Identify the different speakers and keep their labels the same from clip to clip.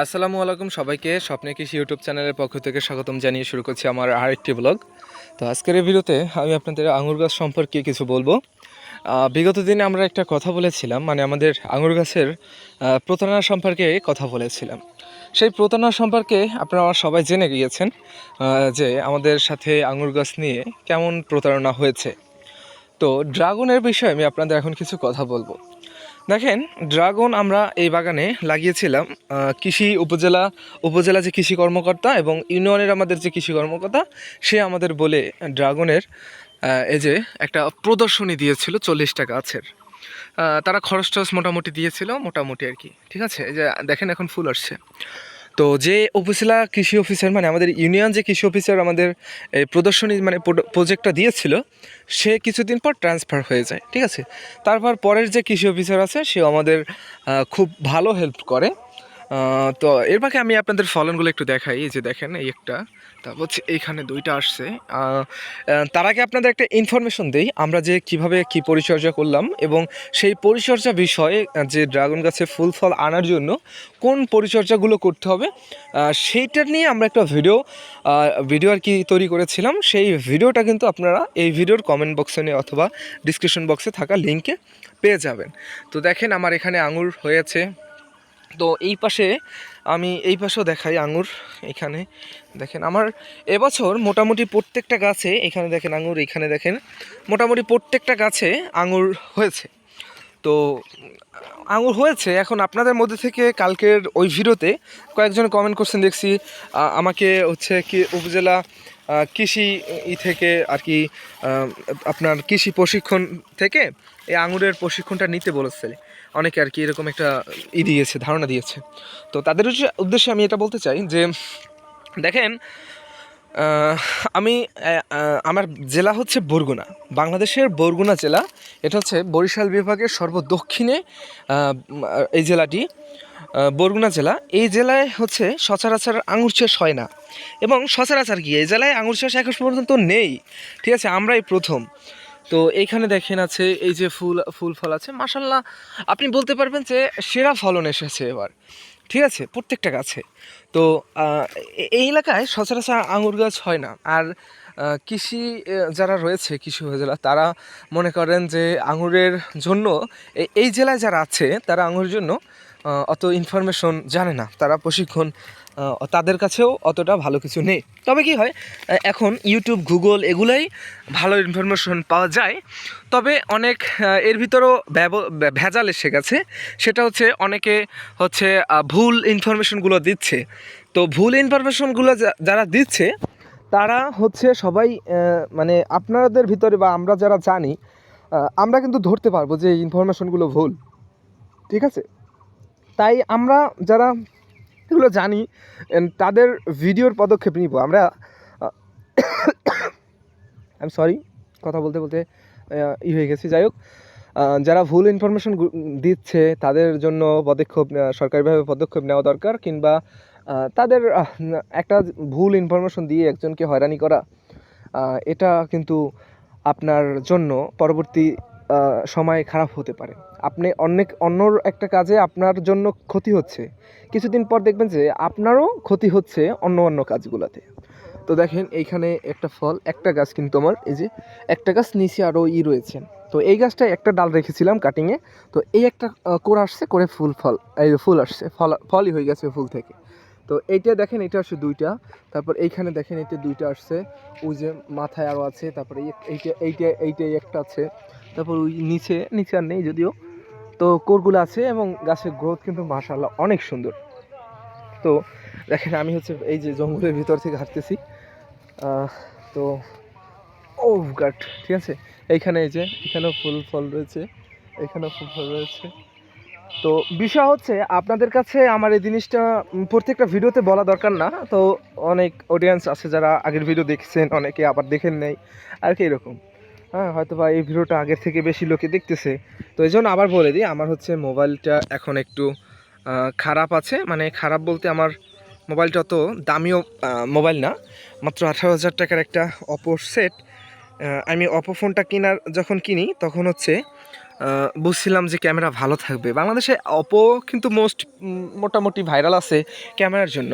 Speaker 1: আসসালামু আলাইকুম সবাইকে। স্বপ্নে কৃষি ইউটিউব চ্যানেলের পক্ষ থেকে স্বাগতম জানিয়ে শুরু করছি আমার আরেকটি ব্লগ। তো আজকের এই ভিডিওতে আমি আপনাদের আঙুর গাছ সম্পর্কে কিছু বলবো। বিগত দিনে আমরা একটা কথা বলেছিলাম, মানে আমাদের আঙুর গাছের প্রতারণা সম্পর্কে কথা বলেছিলাম। সেই প্রতারণা সম্পর্কে আপনারা সবাই জেনে গিয়েছেন যে আমাদের সাথে আঙুর গাছ নিয়ে কেমন প্রতারণা হয়েছে। তো ড্রাগনের বিষয়ে আমি আপনাদের এখন কিছু কথা বলবো। দেখেন, ড্রাগন আমরা এই বাগানে লাগিয়েছিলাম। কৃষি উপজেলা যে কৃষি কর্মকর্তা এবং ইউনিয়নের আমাদের যে কৃষি কর্মকর্তা, সে আমাদের বলে ড্রাগনের এই যে একটা প্রদর্শনী দিয়েছিল 40টা গাছের। তারা খরচ টরচ মোটামুটি দিয়েছিল, মোটামুটি আর কি। ঠিক আছে, এই যে দেখেন এখন ফুল আসছে। তো যে উপজেলা কৃষি অফিসার, মানে আমাদের ইউনিয়ন যে কৃষি অফিসার আমাদের এই প্রদর্শনী মানে প্রজেক্টটা দিয়েছিল, সে কিছুদিন পর ট্রান্সফার হয়ে যায়। ঠিক আছে, তারপর পরের যে কৃষি অফিসার আছে সেও আমাদের খুব ভালো হেল্প করে। তো এর বাকি আমি আপনাদের ফলনগুলো একটু দেখাই। এই যে দেখেন, এই একটা, তারপর হচ্ছে এইখানে দুইটা আসছে। তার আগে আপনাদের একটা ইনফরমেশন দেই, আমরা যে কিভাবে কি পরিচর্যা করলাম এবং সেই পরিচর্যা বিষয়ে, যে ড্রাগন গাছে ফুল ফল আনার জন্য কোন পরিচর্যাগুলো করতে হবে সেইটা নিয়ে আমরা একটা ভিডিও আর কি তৈরি করেছিলাম। সেই ভিডিওটা কিন্তু আপনারা এই ভিডিওর কমেন্ট বক্সে অথবা ডিসক্রিপশন বক্সে থাকা লিঙ্কে পেয়ে যাবেন। তো দেখেন আমার এখানে আঙুর হয়েছে। তো এই পাশে আমি এই পাশেও দেখাই আঙুর। এখানে দেখেন আমার এবছর মোটামুটি প্রত্যেকটা গাছে, এখানে দেখেন আঙুর, এখানে দেখেন মোটামুটি প্রত্যেকটা গাছে আঙুর হয়েছে। তো আঙুর হয়েছে। এখন আপনাদের মধ্যে থেকে কালকের ওই ভিডিওতে কয়েকজন কমেন্ট করছেন দেখছি, আমাকে হচ্ছে কি উপজেলা কৃষি থেকে আর কি আপনার কৃষি প্রশিক্ষণ থেকে এই আঙুরের প্রশিক্ষণটা নিতে বলেছে অনেকে আর কি, এরকম একটা দিয়েছে, ধারণা দিয়েছে। তো তাদের উদ্দেশ্যে আমি এটা বলতে চাই যে দেখেন, আমি আমার জেলা হচ্ছে বরগুনা, বাংলাদেশের বরগুনা জেলা। এটা হচ্ছে বরিশাল বিভাগের সর্বদক্ষিণে এই জেলাটি, বরগুনা জেলা। এই জেলায় হচ্ছে সচরাচর আঙুর চাষ হয় না, এবং সচরাচর কি এই জেলায় আঙুর চাষ এখন পর্যন্ত নেই। ঠিক আছে, আমরাই প্রথম। তো এইখানে দেখেন আছে এই যে ফুল ফল আছে, মাশাল্লাহ আপনি বলতে পারবেন যে সেরা ফলন এসেছে এবার। ঠিক আছে, প্রত্যেকটা গাছে। তো এই এলাকায় সচরাচর আঙুর গাছ হয় না। আর কৃষি যারা রয়েছে কৃষি উপজেলা, তারা মনে করেন যে আঙুরের জন্য এই জেলায় যারা আছে তারা আঙুরের জন্য অত ইনফরমেশন জানে না, তারা প্রশিক্ষণ তাদের কাছেও অতটা ভালো কিছু নেই। তবে কি হয়, এখন ইউটিউব, গুগল এগুলাই ভালো ইনফরমেশন পাওয়া যায়। তবে অনেক এর ভিতরেও ভেজাল এসে গেছে। সেটা হচ্ছে অনেকে হচ্ছে ভুল ইনফরমেশনগুলো দিচ্ছে। তো ভুল ইনফরমেশনগুলো যারা দিচ্ছে তারা হচ্ছে সবাই মানে আপনাদের ভিতরে বা আমরা যারা জানি, আমরা কিন্তু ধরতে পারবো যে এই ইনফরমেশনগুলো ভুল। ঠিক আছে, তাই আমরা যারা এগুলো জানি তাদের ভিডিওর পদক্ষেপ নিব আমরা। আমি সরি, কথা বলতে বলতে হয়ে গেছি। যাই হোক, যারা ভুল ইনফরমেশন দিচ্ছে তাদের জন্য সরকারিভাবে পদক্ষেপ নেওয়া দরকার, কিংবা তাদের একটা ভুল ইনফরমেশন দিয়ে একজনকে হয়রানি করা, এটা কিন্তু আপনার জন্য পরবর্তী সময় খারাপ হতে পারে। আপনি অন্য একটা কাজে আপনার জন্য ক্ষতি হচ্ছে, কিছুদিন পর দেখবেন যে আপনারও ক্ষতি হচ্ছে অন্য কাজগুলোতে। তো দেখেন এইখানে একটা ফল, একটা গাছ কিন্তু আমার, এই যে একটা গাছ নিচে আরও রয়েছে। তো এই গাছটায় একটা ডাল রেখেছিলাম কাটিংয়ে। তো এই একটা কোর আসছে, করে এই ফুল আসছে, ফলই হয়ে গেছে ফুল থেকে। তো এইটা দেখেন, এটা আসছে দুইটা। তারপর এইখানে দেখেন এটা দুইটা আসছে, ওই যে মাথায় আরও আছে। তারপরে এইটাই একটা আছে। তারপর ওই নিচে আর নেই যদিও। তো কোরগুলো আছে এবং গাছের গ্রোথ কিন্তু মাশাআল্লাহ অনেক সুন্দর। তো দেখেন আমি হচ্ছে এই যে জঙ্গলের ভিতর থেকে হাঁটতেছি। তো গাট, ঠিক আছে, এইখানে এই যে এখানেও ফল রয়েছে, এখানেও ফল রয়েছে। তো বিষয় হচ্ছে আপনাদের কাছে আমার এই জিনিসটা প্রত্যেকটা ভিডিওতে বলা দরকার না। তো অনেক অডিয়েন্স আছে যারা আগের ভিডিও দেখছেন, অনেকে আবার দেখেন নেই আর কি, এরকম। হ্যাঁ, হয়তো বা এই ভিডিওটা আগের থেকে বেশি লোকে দেখতেছে। তো এই জন্য আবার বলে দিই, আমার হচ্ছে মোবাইলটা এখন একটু খারাপ আছে। মানে খারাপ বলতে, আমার মোবাইলটা অত দামিও মোবাইল না, মাত্র 18,000 টাকার একটা অপো সেট। আমি অপো ফোনটা যখন কিনি তখন হচ্ছে বুঝছিলাম যে ক্যামেরা ভালো থাকবে। বাংলাদেশে অপো কিন্তু মোটামুটি ভাইরাল আছে ক্যামেরার জন্য,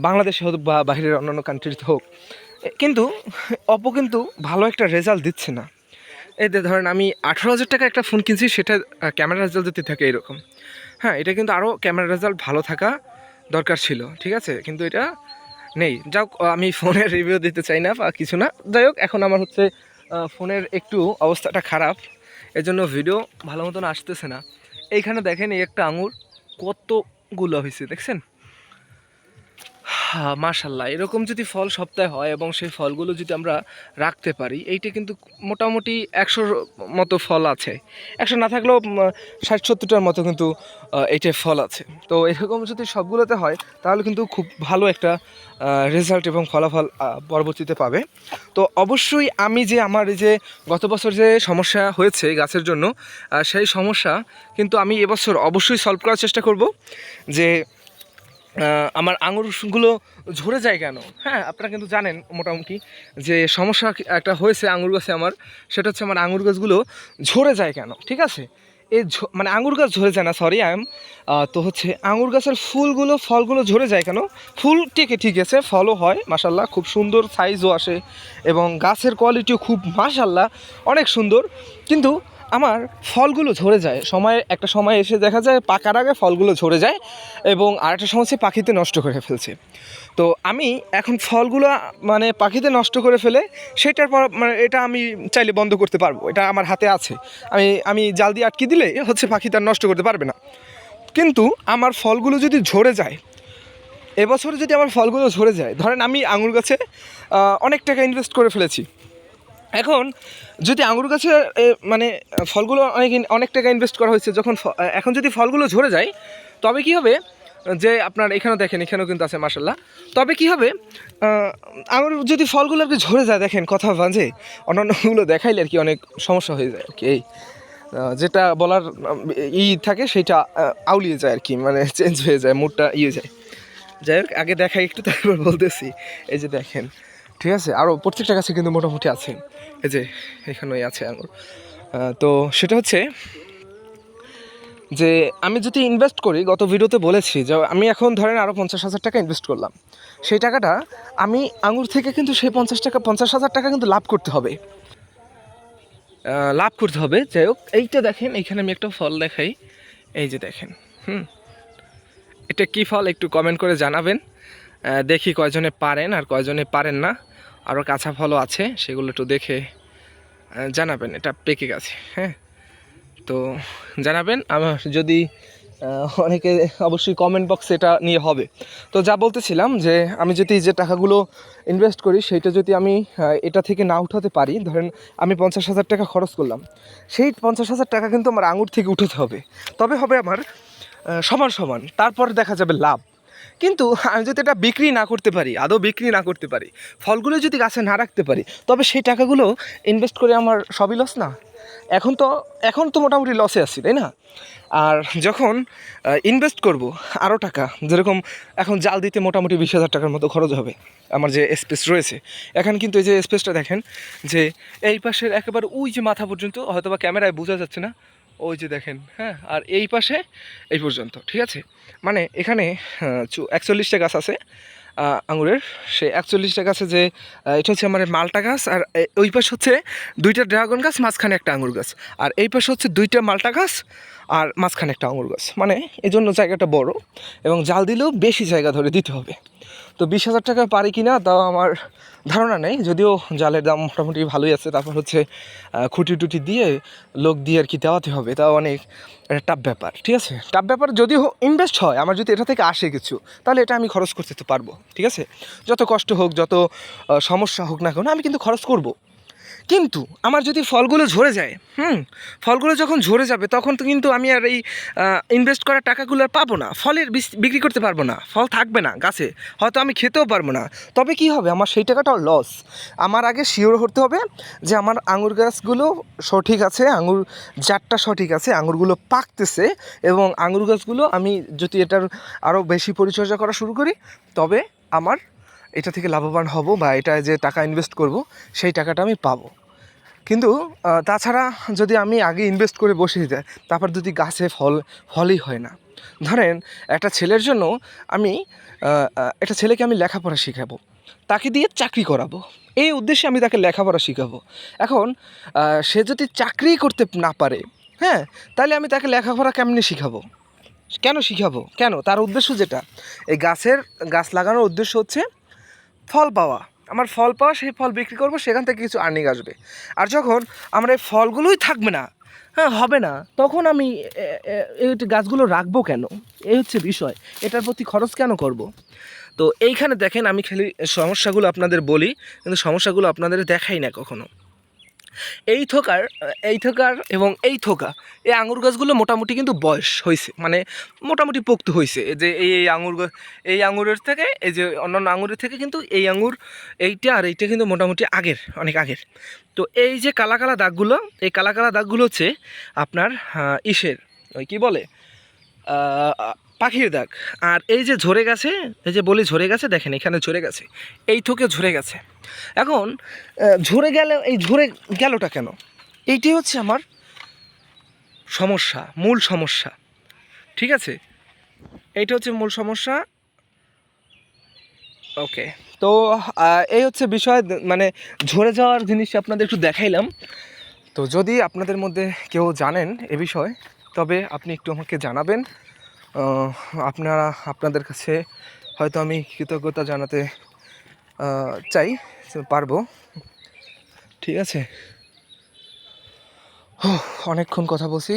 Speaker 1: বাংলাদেশে হোক বা বাইরের অন্যান্য কান্ট্রিতে হোক। কিন্তু অপো কিন্তু ভালো একটা রেজাল্ট দিচ্ছে না। এই যে ধরেন আমি 18,000 টাকা একটা ফোন কিনছি, সেটা ক্যামেরা রেজাল্ট যদি থাকে এরকম, হ্যাঁ এটা কিন্তু আরও ক্যামেরা রেজাল্ট ভালো থাকা দরকার ছিল, ঠিক আছে, কিন্তু এটা নেই। যাই হোক, আমি ফোনের রিভিউ দিতে চাই না বা কিছু না। যাই হোক, এখন আমার হচ্ছে ফোনের একটু অবস্থাটা খারাপ, এজন্য ভিডিও ভালো মতন আসতেছে না। এইখানে দেখেন, এই একটা আঙুর কতগুলো হয়েছে দেখছেন। মাশাল্লাহ, এরকম যদি ফল সপ্তাহে হয় এবং সেই ফলগুলো যদি আমরা রাখতে পারি, এইটা কিন্তু মোটামুটি 100-র মতো ফল আছে। 100 না থাকলেও 60-70টার মতো কিন্তু এইটার ফল আছে। তো এরকম যদি সবগুলোতে হয় তাহলে কিন্তু খুব ভালো একটা রেজাল্ট এবং ফলাফল পরবর্তীতে পাবে। তো অবশ্যই আমি যে আমার এই যে গত বছর যে সমস্যা হয়েছে গাছের জন্য, সেই সমস্যা কিন্তু আমি এবছর অবশ্যই সলভ করার চেষ্টা করব। যে আমার আঙুরগুলো ঝরে যায় কেন? হ্যাঁ, আপনারা কিন্তু জানেন মোটামুটি যে সমস্যা একটা হয়েছে আঙুর গাছে আমার, সেটা হচ্ছে আমার আঙুর গাছগুলো ঝরে যায় কেন, ঠিক আছে। এই মানে আঙুর গাছ ঝরে যায় না, সরি তো হচ্ছে আঙুর গাছের ফলগুলো ঝরে যায় কেন? ফুল টেকে ঠিক আছে, ফলও হয় মাশাল্লাহ, খুব সুন্দর সাইজও আসে এবং গাছের কোয়ালিটিও খুব মাশাল্লাহ অনেক সুন্দর, কিন্তু আমার ফলগুলো ঝরে যায়। একটা সময় এসে দেখা যায় পাকার আগে ফলগুলো ঝরে যায় এবং আরেকটা সমস্যা পাখিতে নষ্ট করে ফেলছে। তো আমি এখন ফলগুলো মানে পাখিতে নষ্ট করে ফেলে সেটার পর মানে এটা আমি চাইলে বন্ধ করতে পারবো, এটা আমার হাতে আছে। আমি জাল দিয়ে আটকে দিলে হচ্ছে পাখি তার নষ্ট করতে পারবে না। কিন্তু আমার ফলগুলো যদি ঝরে যায়, এবছরে যদি আমার ফলগুলো ঝরে যায়, ধরেন আমি আঙুর গাছে অনেক টাকা ইনভেস্ট করে ফেলেছি, এখন যদি আঙুর গাছে মানে ফলগুলো অনেক টাকা ইনভেস্ট করা হয়েছে, যখন এখন যদি ফলগুলো ঝরে যায়, তবে কি হবে যে আপনার এখানেও দেখেন, এখানেও কিন্তু আছে মাশাল্লাহ, তবে কি হবে আঙুর যদি ফলগুলো আর কি ঝরে যায়, দেখেন কথা বাজে, অন্যান্যগুলো দেখাইলে আর কি অনেক সমস্যা হয়ে যায় আর কি। এই যেটা বলার থাকে সেটা আউলিয়ে যায় আর কি, মানে চেঞ্জ হয়ে যায়, মুডটা যায়। যাই হোক, আগে দেখাই একটু, তারপর বলতেছি। এই যে দেখেন, ঠিক আছে, আরও প্রত্যেকটা গাছে কিন্তু মোটামুটি আছে, এই যে এখানেই আছে আঙুর। তো সেটা হচ্ছে যে আমি যদি ইনভেস্ট করি, গত ভিডিওতে বলেছি যে আমি এখন ধরেন আরও 50,000 টাকা ইনভেস্ট করলাম, সেই টাকাটা আমি আঙুর থেকে কিন্তু সেই 50,000 টাকা কিন্তু লাভ করতে হবে। যাই হোক, এইটা দেখেন, এইখানে আমি একটা ফল দেখাই, এই যে দেখেন, এটা কী ফল একটু কমেন্ট করে জানাবেন, দেখি কয়জনে পারেন আর কয়জনে পারেন না। আরও কাঁচা ফলও আছে, সেগুলো একটু দেখে জানাবেন। এটা পেকে গেছে, হ্যাঁ, তো জানাবেন আমার যদি অনেকে অবশ্যই কমেন্ট বক্সে এটা নিয়ে হবে। তো যা বলতেছিলাম যে আমি যদি যে টাকাগুলো ইনভেস্ট করি সেইটা যদি আমি এটা থেকে না উঠাতে পারি, ধরেন আমি 50,000 টাকা খরচ করলাম, সেই 50,000 টাকা কিন্তু আমার আঙুর থেকে উঠাতে হবে, তবে হবে আমার সমান সমান, তারপর দেখা যাবে লাভ। কিন্তু আমি যদি এটা বিক্রি না করতে পারি, আদৌ বিক্রি না করতে পারি, ফলগুলো যদি গাছে না রাখতে পারি, তবে সেই টাকাগুলো ইনভেস্ট করে আমার সবই লস না? এখন তো মোটামুটি লসে আছি, তাই না? আর যখন ইনভেস্ট করব আরও টাকা, যেরকম এখন জাল দিতে মোটামুটি 20,000 টাকার মতো খরচ হবে আমার যে স্পেস রয়েছে। এখন কিন্তু এই যে স্পেসটা দেখেন, যে এই পাশের একেবারে ওই যে মাথা পর্যন্ত, হয়তো বা ক্যামেরায় বোঝা যাচ্ছে না, ওই যে দেখেন, হ্যাঁ, আর এই পাশে এই পর্যন্ত, ঠিক আছে, মানে এখানে 41টা গাছ আছে আঙুরের। সে 41টা গাছে যে এটা হচ্ছে আমার মালটা গাছ, আর ওই পাশে হচ্ছে 2টা ড্রাগন গাছ, মাঝখানে একটা আঙুর গাছ, আর এই পাশে হচ্ছে 2টা মালটা গাছ আর মাঝখানে একটা আঙুর গাছ, মানে এই জন্য জায়গাটা বড় এবং জাল দিলেও বেশি জায়গা ধরে দিতে হবে। তো 20,000 টাকা পারি কি না তাও আমার ধারণা নেই, যদিও জালের দাম মোটামুটি ভালোই আছে। তারপর হচ্ছে খুঁটি টুটি দিয়ে লোক দিয়ে আর কি দেওয়াতে হবে, তাও অনেক টাফ ব্যাপার, ঠিক আছে, টাফ ব্যাপার। যদিও ইনভেস্ট হয়, আমার যদি এটা থেকে আসে কিছু, তাহলে এটা আমি খরচ করতে তো পারবো, ঠিক আছে, যত কষ্ট হোক, যত সমস্যা হোক না কেন, আমি কিন্তু খরচ করব। কিন্তু আমার যদি ফলগুলো ঝরে যায়, ফলগুলো যখন ঝরে যাবে, তখন তো কিন্তু আমি আর এই ইনভেস্ট করা টাকাগুলো আর পাবো না, ফলের বিক্রি করতে পারবো না, ফল থাকবে না গাছে, হয়তো আমি খেতেও পারবো না। তবে কি হবে, আমার সেই টাকাটাও লস। আমার আগে শিওর হতে হবে যে আমার আঙুর গাছগুলো সঠিক আছে, আঙুর জাতটা সঠিক আছে, আঙুরগুলো পাকতেছে, এবং আঙুর গাছগুলো আমি যদি এটার আরও বেশি পরিচর্যা করা শুরু করি, তবে আমার এটা থেকে লাভবান হব, বা এটা যে টাকা ইনভেস্ট করব সেই টাকাটা আমি পাবো। কিন্তু তাছাড়া যদি আমি আগে ইনভেস্ট করে বসে যাই, তারপর যদি গাছে ফলই হয় না। ধরেন একটা ছেলের জন্য আমি একটা ছেলেকে আমি লেখাপড়া শেখাবো, তাকে দিয়ে চাকরি করাবো, এই উদ্দেশ্যে আমি তাকে লেখাপড়া শেখাবো। এখন সে যদি চাকরি করতে না পারে, হ্যাঁ, তাহলে আমি তাকে লেখাপড়া কেমনি শেখাবো? কেন শেখাবো? কেন? তার উদ্দেশ্য যেটা, এই গাছ লাগানোর উদ্দেশ্য হচ্ছে ফল পাওয়া। আমার ফল পাওয়া, সেই ফল বিক্রি করবো, সেখান থেকে কিছু আর্নিং আসবে। আর যখন আমার এই ফলগুলোই থাকবে না, হ্যাঁ, হবে না, তখন আমি এই গাছগুলো রাখবো কেন? এই হচ্ছে বিষয়। এটার প্রতি খরচ কেন করব? তো এইখানে দেখেন, আমি খালি সমস্যাগুলো আপনাদের বলি, কিন্তু সমস্যাগুলো আপনাদের দেখাই না কখনো। এই থোকার এবং এই থোকা, এই আঙুর গাছগুলো মোটামুটি কিন্তু বয়স হয়েছে, মানে মোটামুটি পোক্ত হয়েছে। যে এই আঙুর গাছ, এই আঙুরের থেকে, এই যে অন্যান্য আঙুরের থেকে কিন্তু এই আঙুর, এইটা আর এইটা কিন্তু মোটামুটি আগের, অনেক আগের। তো এই যে কালা কালা দাগগুলো, এই কালা কালা দাগগুলো হচ্ছে আপনার ইসের, ওই কী বলে, পাখির দাগ। আর এই যে ঝরে গেছে, এই যে বলি ঝরে গেছে, দেখেন এখানে ঝরে গেছে, এই থোকে ঝরে গেছে। এখন ঝরে গেলে, এই ঝরে গেলটা কেন? এইটাই হচ্ছে আমার সমস্যা, মূল সমস্যা। ঠিক আছে, এইটা হচ্ছে মূল সমস্যা। ওকে, তো এই হচ্ছে বিষয়, মানে ঝরে যাওয়ার জিনিস আপনাদের একটু দেখাইলাম। তো যদি আপনাদের মধ্যে কেউ জানেন এ বিষয়, তবে আপনি একটু আমাকে জানাবেন। আপনাদের কাছে হয়তো আমি কৃতজ্ঞতা জানাতে চাই, পারবো। ঠিক আছে, অনেকক্ষণ কথা বলছি,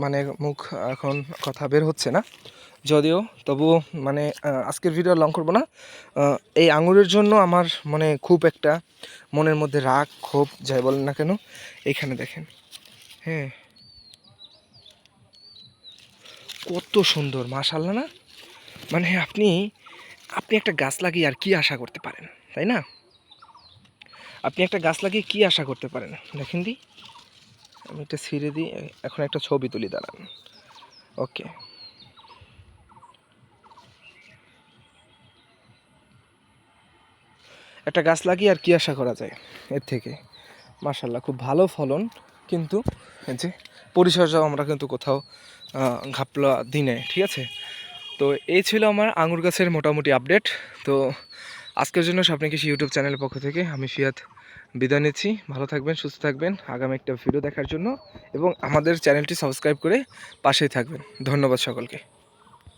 Speaker 1: মানে মুখ এখন কথা বের হচ্ছে না যদিও, তবুও মানে আজকের ভিডিও লং করবো না। এই আঙুরের জন্য আমার মানে খুব একটা মনের মধ্যে রাগ, ক্ষোভ, যাই বলেন না কেন। এইখানে দেখেন, হ্যাঁ, কত সুন্দর, মাশাআল্লাহ না? মানে আপনি একটা গাছ লাগিয়ে আর কি আশা করতে পারেন, তাই না? আপনি একটা গাছ লাগিয়ে কি আশা করতে পারেন? দেখেন দি, আমি একটা ছিঁড়ে দিই, এখন একটা ছবি তুলি, দাঁড়ান। ওকে, একটা গাছ লাগিয়ে আর কি আশা করা যায় এর থেকে? মাশাআল্লাহ, খুব ভালো ফলন, কিন্তু যে পরিচর্যাও আমরা কিন্তু কোথাও ঘাপলা দিনে। ঠিক আছে, তো এই ছিল আমার আঙুর গাছের মোটামুটি আপডেট। তো আজকের জন্য স্বপ্নে কৃষি ইউটিউব চ্যানেলের পক্ষ থেকে আমি ফিয়াদ বিদায় নিচ্ছি। ভালো থাকবেন, সুস্থ থাকবেন, আগামী একটা ভিডিও দেখার জন্য, এবং আমাদের চ্যানেলটি সাবস্ক্রাইব করে পাশেই থাকবেন। ধন্যবাদ সকলকে।